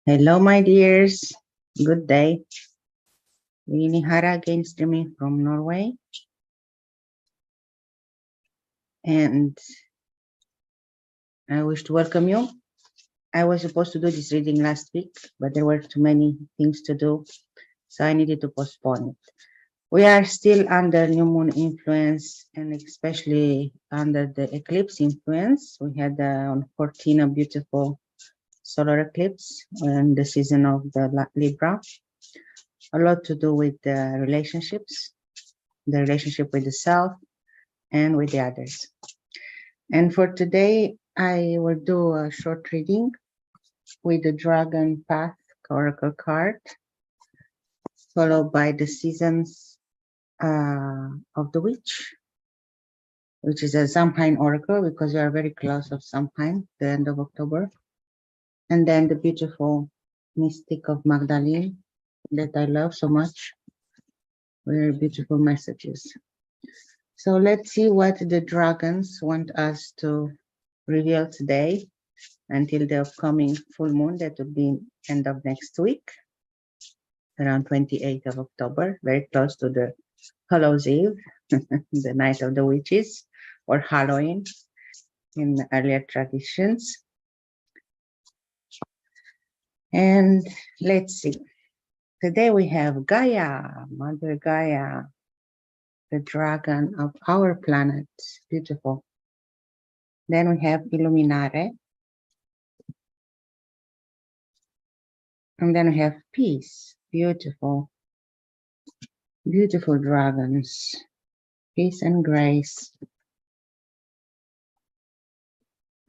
Hello, my dears. Good day. Hara again streaming from Norway. And I wish to welcome you. I was supposed to do this reading last week, but there were too many things to do, so I needed to postpone it. We are still under new moon influence, and especially under the eclipse influence. We had on 14 a beautiful solar eclipse in the season of the Libra. A lot to do with the relationships, the relationship with the self and with the others. And for today, I will do a short reading with the Dragon Path Oracle card, followed by the seasons of the Witch, which is a Samhain Oracle, because we are very close of Samhain, the end of October. And then the beautiful Mystique of Magdalene that I love so much. Very beautiful messages. So let's see what the dragons want us to reveal today until the upcoming full moon that will be end of next week, around 28th of October, very close to the Hallows Eve, the night of the witches, or Halloween in earlier traditions. And let's see. Today we have Gaia, Mother Gaia, the dragon of our planet. Beautiful. Then we have Illuminare. And then we have Peace. Beautiful. Beautiful dragons. Peace and grace.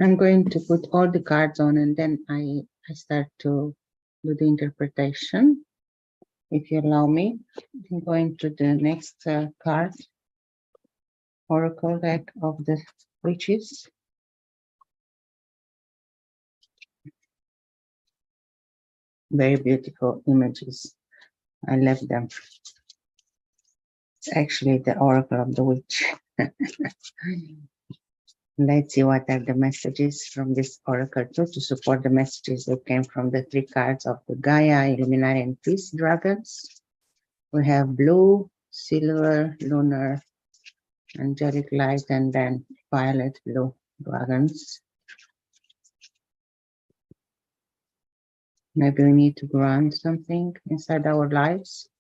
I'm going to put all the cards on, and then I start to do the interpretation. If you allow me, I'm going to the next card, Oracle deck of the witches. Very beautiful images. I love them. It's actually the Oracle of the Witch. Let's see what are the messages from this Oracle too, to support the messages that came from the three cards of the Gaia, Illuminare and Peace dragons. We have blue, silver, lunar, angelic light, and then violet blue dragons. Maybe we need to grant something inside our lives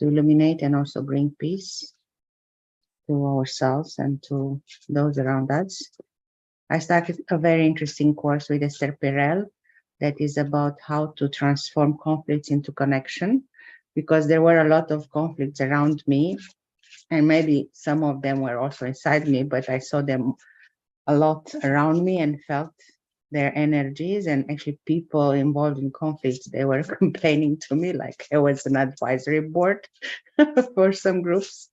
to illuminate and also bring peace to ourselves and to those around us. I started a very interesting course with Esther Perel that is about how to transform conflicts into connection, because there were a lot of conflicts around me, and maybe some of them were also inside me, but I saw them a lot around me and felt their energies. And actually people involved in conflicts, they were complaining to me like I was an advisory board for some groups.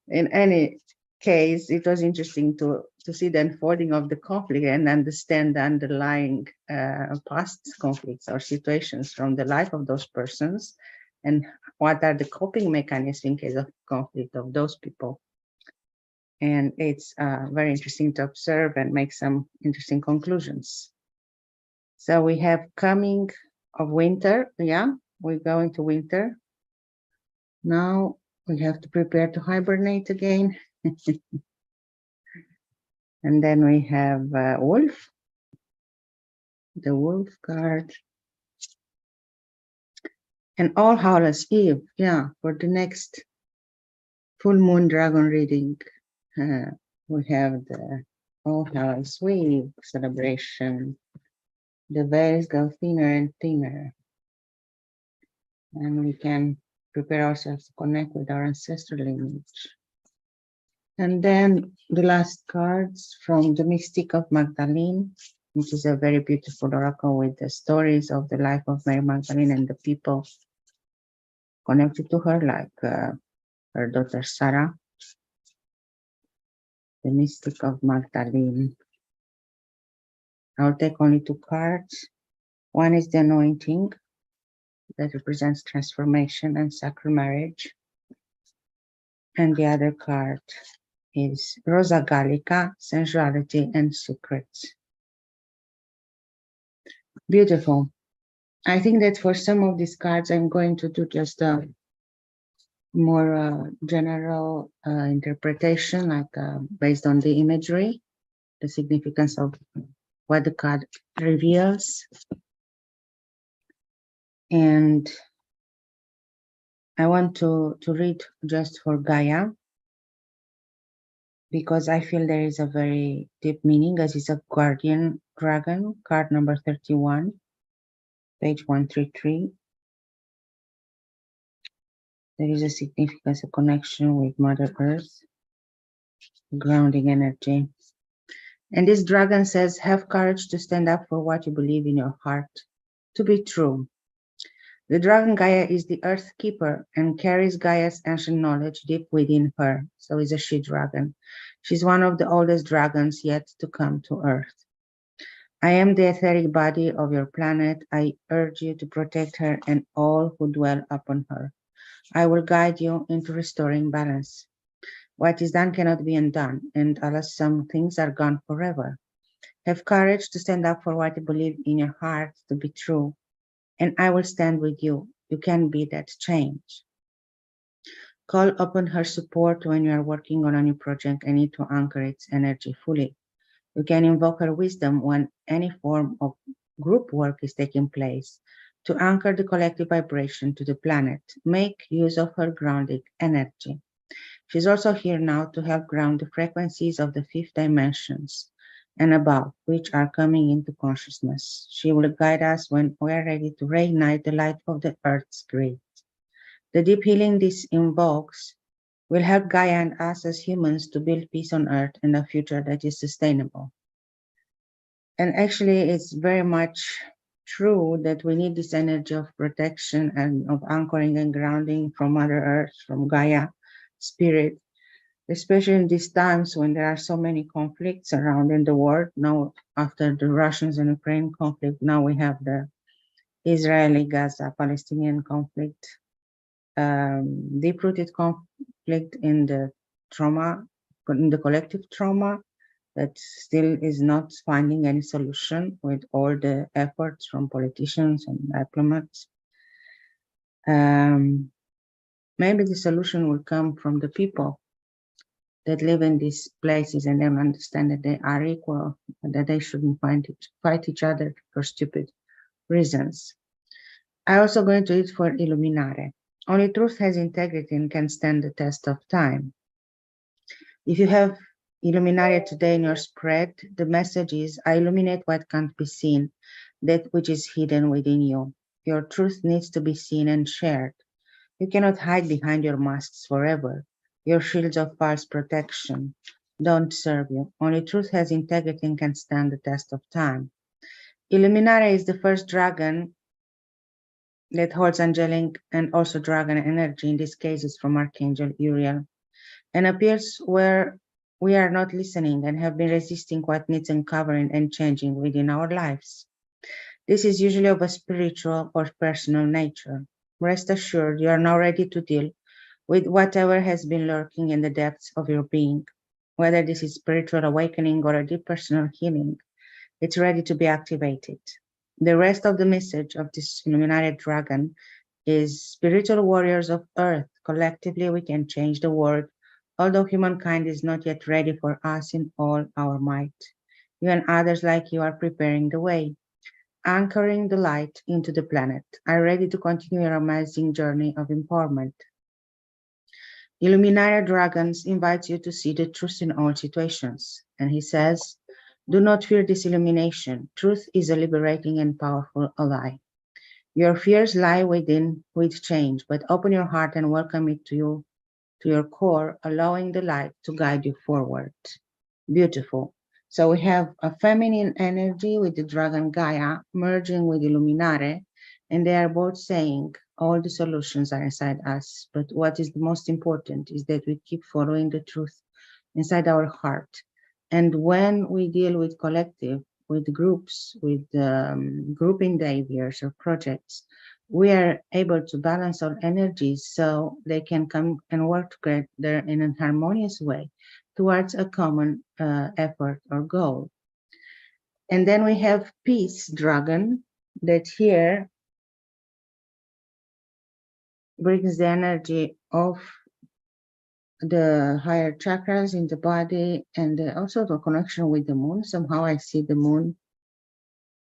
In any case, it was interesting to see the unfolding of the conflict and understand the underlying past conflicts or situations from the life of those persons, and what are the coping mechanisms in case of conflict of those people. And it's very interesting to observe and make some interesting conclusions. So we have coming of winter. Yeah, we're going to winter. Now we have to prepare to hibernate again. And then we have wolf, the wolf card. And All Hallows Eve, yeah, for the next full moon dragon reading. We have the All Hallows Eve celebration. The veils go thinner and thinner. And we can prepare ourselves to connect with our ancestral lineage. And then the last cards from the Mystique of Magdalene, which is a very beautiful oracle with the stories of the life of Mary Magdalene and the people connected to her, like her daughter Sarah. The Mystique of Magdalene. I'll take only two cards. One is the Anointing, that represents transformation and sacral marriage. And the other card is Rosa Gallica, sensuality and secrets. Beautiful. I think that for some of these cards, I'm going to do just a more general interpretation, like based on the imagery, the significance of what the card reveals. And I want to read just for Gaia, because I feel there is a very deep meaning, as it's a guardian dragon, card number 31, page 133. There is a significance, a connection with Mother Earth, grounding energy. And this dragon says, have courage to stand up for what you believe in your heart to be true. The dragon Gaia is the earth keeper and carries Gaia's ancient knowledge deep within her. So is a she dragon. She's one of the oldest dragons yet to come to earth. I am the etheric body of your planet. I urge you to protect her and all who dwell upon her. I will guide you into restoring balance. What is done cannot be undone, and alas, some things are gone forever. Have courage to stand up for what you believe in your heart to be true, and I will stand with you. You can be that change. Call upon her support when you are working on a new project and need to anchor its energy fully. You can invoke her wisdom when any form of group work is taking place to anchor the collective vibration to the planet. Make use of her grounding energy. She's also here now to help ground the frequencies of the fifth dimensions and above, which are coming into consciousness. She will guide us when we are ready to reignite the light of the Earth's grid. The deep healing this invokes will help Gaia and us as humans to build peace on Earth and a future that is sustainable. And actually, it's very much true that we need this energy of protection and of anchoring and grounding from Mother Earth, from Gaia, Spirit, especially in these times when there are so many conflicts around in the world. Now, after the Russians and Ukraine conflict, now we have the Israeli-Gaza-Palestinian conflict, deep-rooted conflict in the trauma, in the collective trauma that still is not finding any solution with all the efforts from politicians and diplomats. Maybe the solution will come from the people that live in these places and then understand that they are equal and that they shouldn't fight each other for stupid reasons. I'm also going to read for Illuminare. Only truth has integrity and can stand the test of time. If you have Illuminare today in your spread, the message is, I illuminate what can't be seen, that which is hidden within you. Your truth needs to be seen and shared. You cannot hide behind your masks forever. Your shields of false protection don't serve you. Only truth has integrity and can stand the test of time. Illuminare is the first dragon that holds angelic and also dragon energy. In this case, it's from Archangel Uriel, and appears where we are not listening and have been resisting what needs uncovering and changing within our lives. This is usually of a spiritual or personal nature. Rest assured, you are now ready to deal with whatever has been lurking in the depths of your being. Whether this is spiritual awakening or a deep personal healing, it's ready to be activated. The rest of the message of this Illuminati dragon is spiritual warriors of Earth. Collectively, we can change the world, although humankind is not yet ready for us in all our might. You and others like you are preparing the way, anchoring the light into the planet, are ready to continue your amazing journey of empowerment. Illuminati Dragons invites you to see the truth in all situations. And he says, do not fear this illumination. Truth is a liberating and powerful ally. Your fears lie within with change, but open your heart and welcome it to your core, allowing the light to guide you forward. Beautiful. So we have a feminine energy with the dragon Gaia merging with Illuminati, and they are both saying all the solutions are inside us. But what is the most important is that we keep following the truth inside our heart. And when we deal with collective, with groups, with group endeavors or projects, we are able to balance our energies so they can come and work together in a harmonious way towards a common effort or goal. And then we have Peace Dragon that here brings the energy of the higher chakras in the body, and also the connection with the moon. Somehow I see the moon,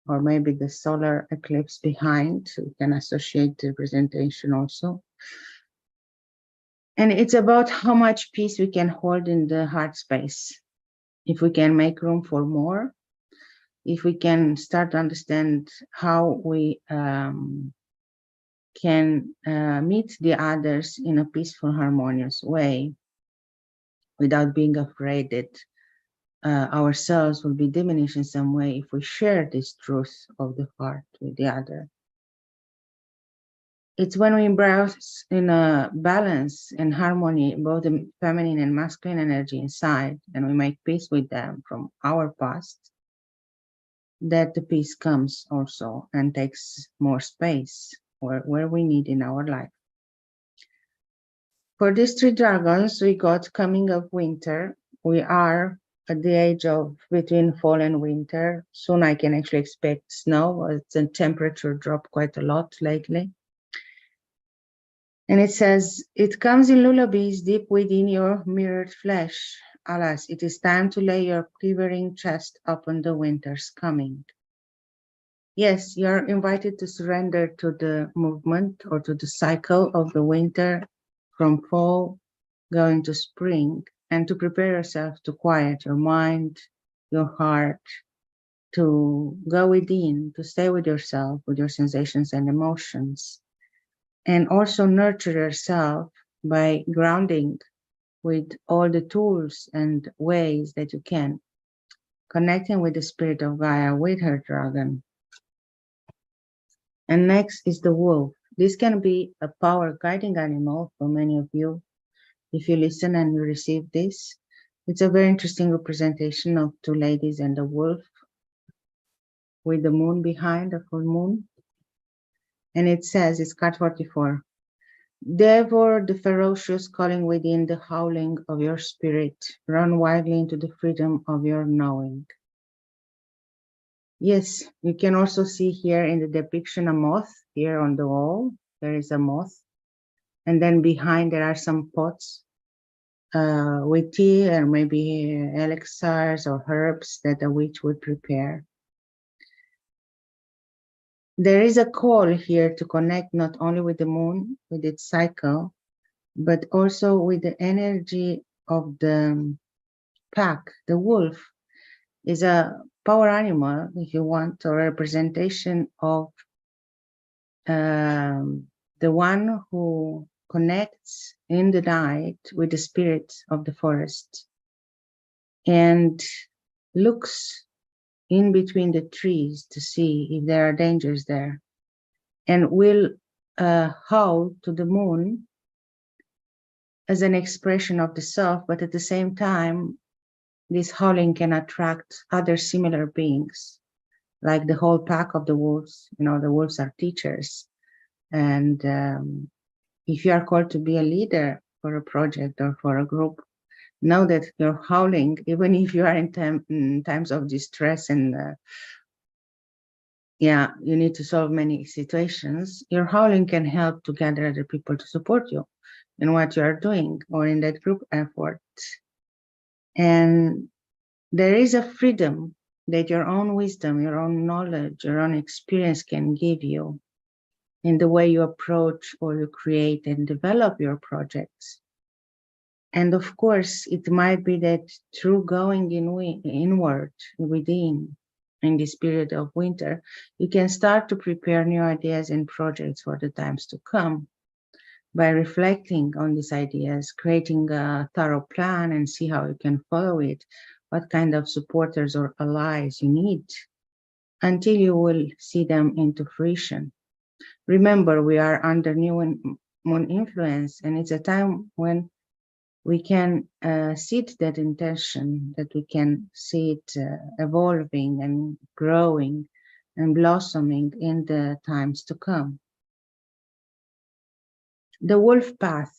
or maybe the solar eclipse behind, so you can associate the representation also. And it's about how much peace we can hold in the heart space. If we can make room for more, if we can start to understand how we can meet the others in a peaceful, harmonious way, without being afraid that ourselves will be diminished in some way if we share this truth of the heart with the other. It's when we embrace in a balance and harmony both the feminine and masculine energy inside, and we make peace with them from our past, that the peace comes also and takes more space where we need in our life. For these three dragons, we got coming of winter. We are at the age of between fall and winter. Soon I can actually expect snow. The temperature dropped quite a lot lately. And it says, it comes in lullabies deep within your mirrored flesh. Alas, it is time to lay your quivering chest upon the winter's coming. Yes, you're invited to surrender to the movement or to the cycle of the winter from fall going to spring, and to prepare yourself to quiet your mind, your heart, to go within, to stay with yourself, with your sensations and emotions, and also nurture yourself by grounding with all the tools and ways that you can, connecting with the spirit of Gaia, with her dragon. And next is the wolf. This can be a power guiding animal for many of you. If you listen and you receive this, it's a very interesting representation of two ladies and a wolf with the moon behind, the full moon. And it says, it's card 44, "Therefore the ferocious calling within the howling of your spirit, run wildly into the freedom of your knowing." Yes, you can also see here in the depiction a moth here on the wall. There is a moth. And then behind there are some pots with tea or maybe elixirs or herbs that a witch would prepare. There is a call here to connect not only with the moon, with its cycle, but also with the energy of the pack. The wolf is a power animal, if you want, or a representation of the one who connects in the night with the spirit of the forest and looks in between the trees to see if there are dangers there, and will howl to the moon as an expression of the self, but at the same time, this howling can attract other similar beings, like the whole pack of the wolves. You know, the wolves are teachers. And if you are called to be a leader for a project or for a group, know that your howling, even if you are in times of distress and you need to solve many situations, your howling can help to gather other people to support you in what you are doing or in that group effort. And there is a freedom that your own wisdom, your own knowledge, your own experience can give you in the way you approach or you create and develop your projects. And of course, it might be that through going inward, within, in this period of winter, you can start to prepare new ideas and projects for the times to come by reflecting on these ideas, creating a thorough plan and see how you can follow it, what kind of supporters or allies you need, until you will see them into fruition. Remember, we are under new moon influence, and it's a time when we can seed that intention, that we can see it evolving and growing and blossoming in the times to come. The wolf path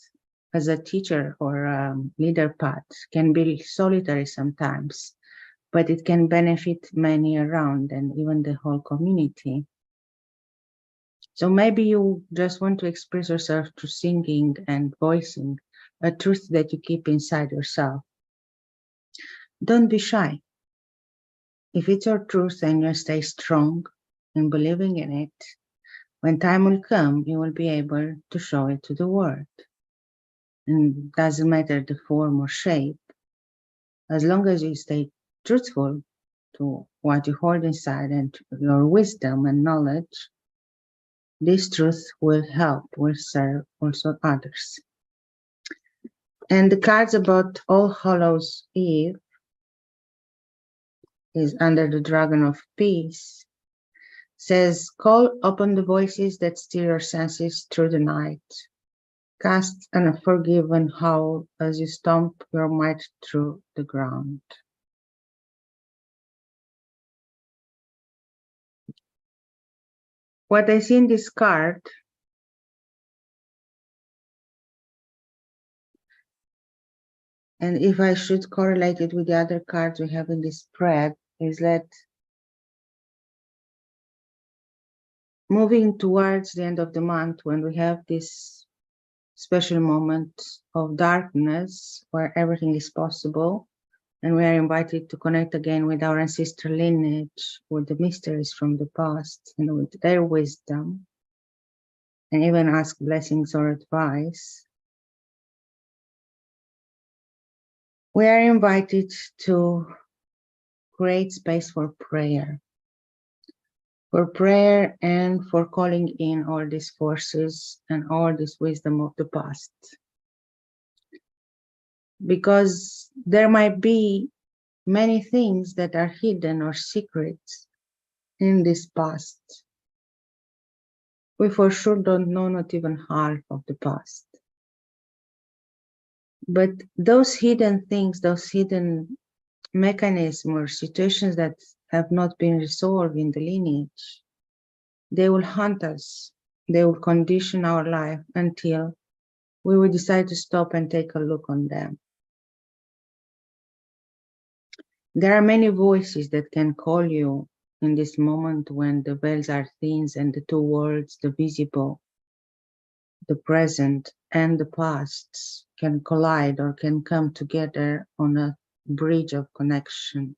as a teacher or leader path can be solitary sometimes, but it can benefit many around and even the whole community. So maybe you just want to express yourself through singing and voicing a truth that you keep inside yourself. Don't be shy. If it's your truth and you stay strong in believing in it, when time will come, you will be able to show it to the world. And it doesn't matter the form or shape, as long as you stay truthful to what you hold inside and to your wisdom and knowledge, this truth will help, will serve also others. And the cards about All Hallows Eve is under the Dragon of Peace, says, call upon the voices that steer your senses through the night. Cast an unforgiven howl as you stomp your might through the ground. What I see in this card and if I should correlate it with the other cards we have in this spread, is that moving towards the end of the month when we have this special moment of darkness where everything is possible and we are invited to connect again with our ancestral lineage, with the mysteries from the past and with their wisdom, and even ask blessings or advice. We are invited to create space for prayer and for calling in all these forces and all this wisdom of the past. Because there might be many things that are hidden or secrets in this past. We for sure don't know not even half of the past. But those hidden things, those hidden mechanisms or situations that have not been resolved in the lineage, they will haunt us. They will condition our life until we will decide to stop and take a look on them. There are many voices that can call you in this moment when the veils are thin and the two worlds, the visible, the present, and the past can collide or can come together on a bridge of connection.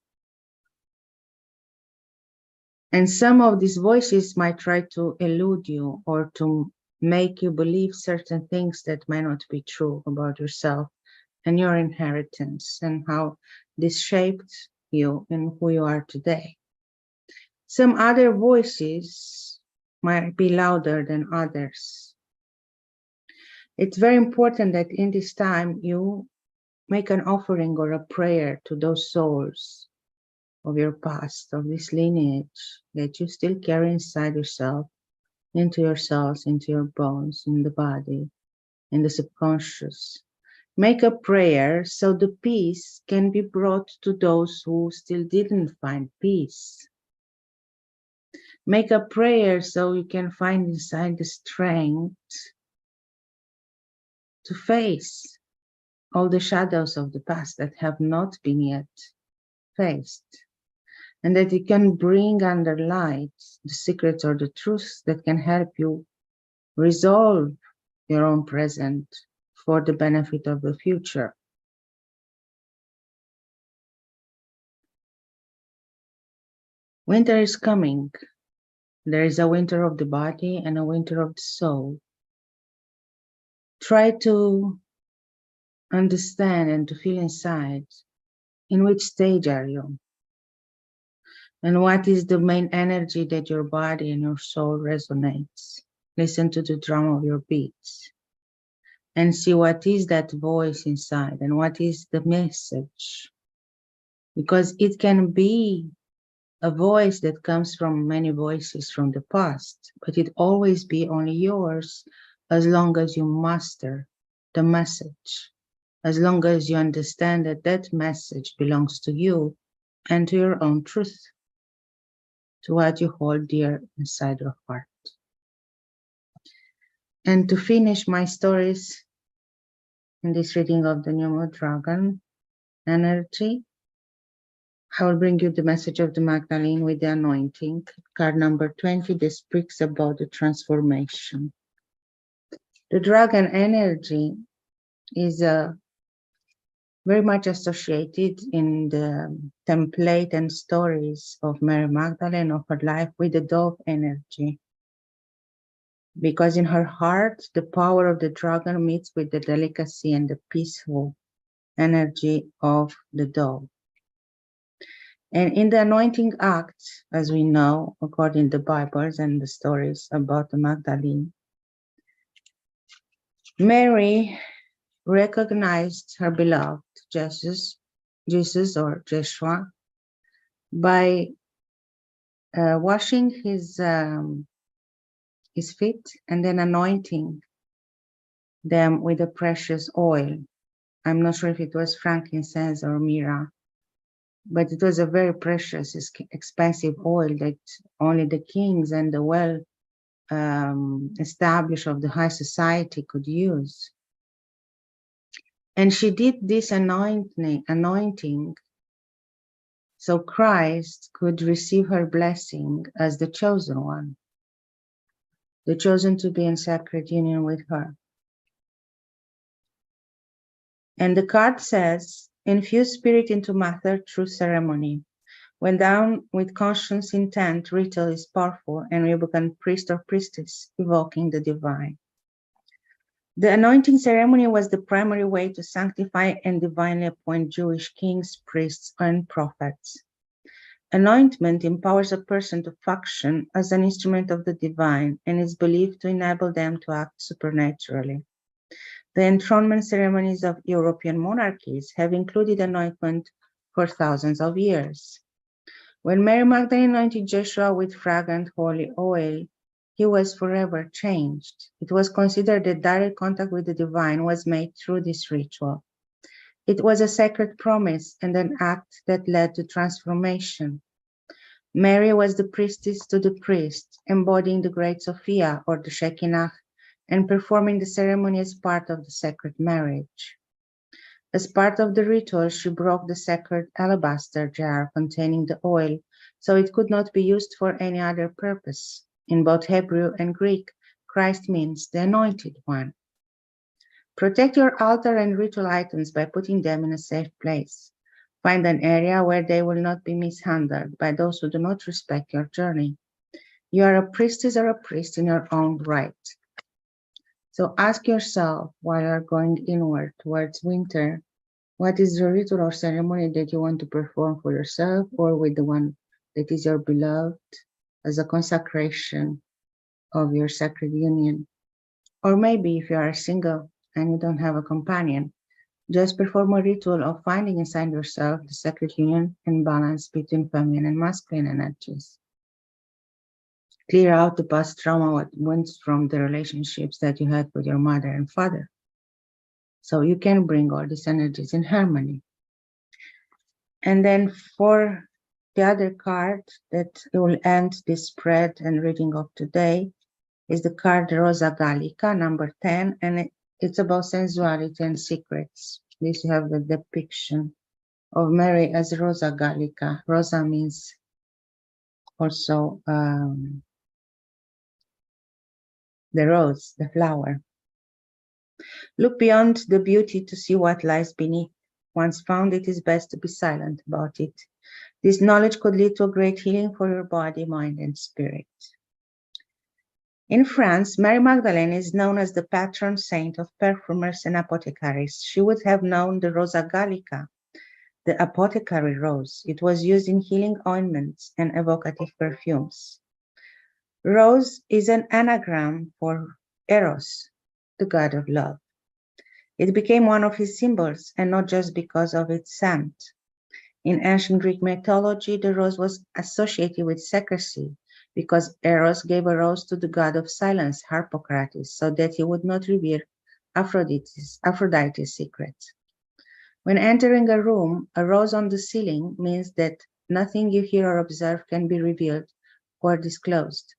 And some of these voices might try to elude you or to make you believe certain things that may not be true about yourself and your inheritance and how this shaped you and who you are today. Some other voices might be louder than others. It's very important that in this time you make an offering or a prayer to those souls of your past, of this lineage that you still carry inside yourself, into your cells, into your bones, in the body, in the subconscious. Make a prayer so the peace can be brought to those who still didn't find peace. Make a prayer so you can find inside the strength to face all the shadows of the past that have not been yet faced, and that you can bring under light the secrets or the truths that can help you resolve your own present for the benefit of the future. Winter is coming. There is a winter of the body and a winter of the soul. Try to understand and to feel inside in which stage are you, and what is the main energy that your body and your soul resonates. Listen to the drum of your beats and see what is that voice inside and what is the message, because it can be a voice that comes from many voices from the past, but it always be only yours as long as you master the message, as long as you understand that that message belongs to you and to your own truth, to what you hold dear inside your heart. And to finish my stories in this reading of the New Moon Dragon energy, I will bring you the message of the Magdalene with the anointing. Card number 20, that speaks about the transformation. The dragon energy is very much associated in the template and stories of Mary Magdalene of her life with the dove energy. Because in her heart, the power of the dragon meets with the delicacy and the peaceful energy of the dove. And in the anointing act, as we know, according to the Bibles and the stories about the Magdalene, Mary recognized her beloved Jesus or Joshua by washing his feet and then anointing them with a precious oil. I'm not sure if it was frankincense or myrrh, but it was a very precious, expensive oil that only the kings and the well established of the high society could use. And she did this anointing so Christ could receive her blessing as the chosen one, the chosen to be in sacred union with her. And the card says, infuse spirit into matter through ceremony. When done with conscious intent, ritual is powerful and we become priest or priestess, evoking the divine. The anointing ceremony was the primary way to sanctify and divinely appoint Jewish kings, priests, and prophets. Anointment empowers a person to function as an instrument of the divine and is believed to enable them to act supernaturally. The enthronement ceremonies of European monarchies have included anointment for thousands of years. When Mary Magdalene anointed Joshua with fragrant holy oil, he was forever changed. It was considered that direct contact with the divine was made through this ritual. It was a sacred promise and an act that led to transformation. Mary was the priestess to the priest, embodying the great Sophia or the Shekinah, and performing the ceremony as part of the sacred marriage. As part of the ritual, she broke the sacred alabaster jar containing the oil, so it could not be used for any other purpose. In both Hebrew and Greek, Christ means the anointed one. Protect your altar and ritual items by putting them in a safe place. Find an area where they will not be mishandled by those who do not respect your journey. You are a priestess or a priest in your own right. So ask yourself, while you are going inward towards winter, what is the ritual or ceremony that you want to perform for yourself or with the one that is your beloved as a consecration of your sacred union? Or maybe if you are single and you don't have a companion, just perform a ritual of finding inside yourself the sacred union and balance between feminine and masculine energies. Clear out the past trauma, what went from the relationships that you had with your mother and father. So you can bring all these energies in harmony. And then for the other card that will end this spread and reading of today is the card Rosa Gallica, number 10, and it's about sensuality and secrets. This you have the depiction of Mary as Rosa Gallica. Rosa means also the rose, the flower. Look beyond the beauty to see what lies beneath. Once found, it is best to be silent about it. This knowledge could lead to a great healing for your body, mind, and spirit. In France, Mary Magdalene is known as the patron saint of perfumers and apothecaries. She would have known the Rosa Gallica, the apothecary rose. It was used in healing ointments and evocative perfumes. Rose is an anagram for Eros, the god of love. It became one of his symbols, and not just because of its scent. In ancient Greek mythology, the rose was associated with secrecy, because Eros gave a rose to the god of silence, Harpocrates, so that he would not reveal Aphrodite's secrets. When entering a room, a rose on the ceiling means that nothing you hear or observe can be revealed or disclosed.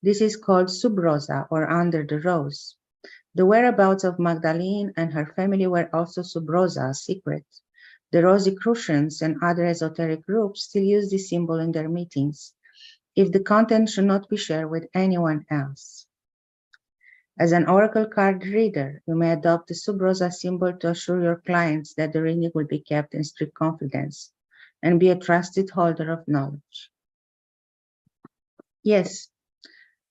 This is called Sub Rosa, or under the rose. The whereabouts of Magdalene and her family were also Sub Rosa, secret. The Rosicrucians and other esoteric groups still use this symbol in their meetings, if the content should not be shared with anyone else. As an oracle card reader, you may adopt the Sub Rosa symbol to assure your clients that the reading will be kept in strict confidence and be a trusted holder of knowledge. Yes,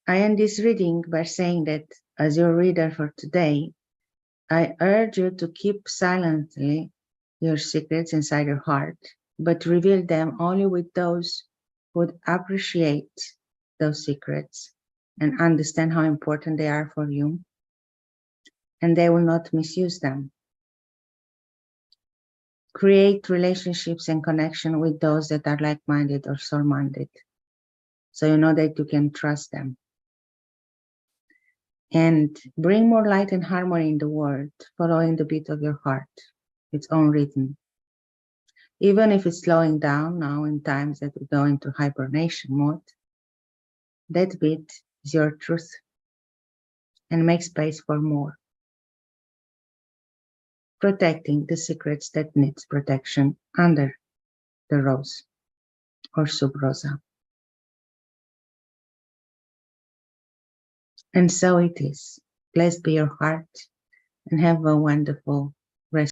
I end this reading by saying that as your reader for today, I urge you to keep silently your secrets inside your heart, but reveal them only with those who would appreciate those secrets and understand how important they are for you, and they will not misuse them. Create relationships and connection with those that are like-minded or soul-minded, so you know that you can trust them. And bring more light and harmony in the world, following the beat of your heart, its own rhythm. Even if it's slowing down now in times that we go into hibernation mode, that beat is your truth, and make space for more. Protecting the secrets that needs protection under the rose or Sub Rosa. And so it is. Blessed be your heart and have a wonderful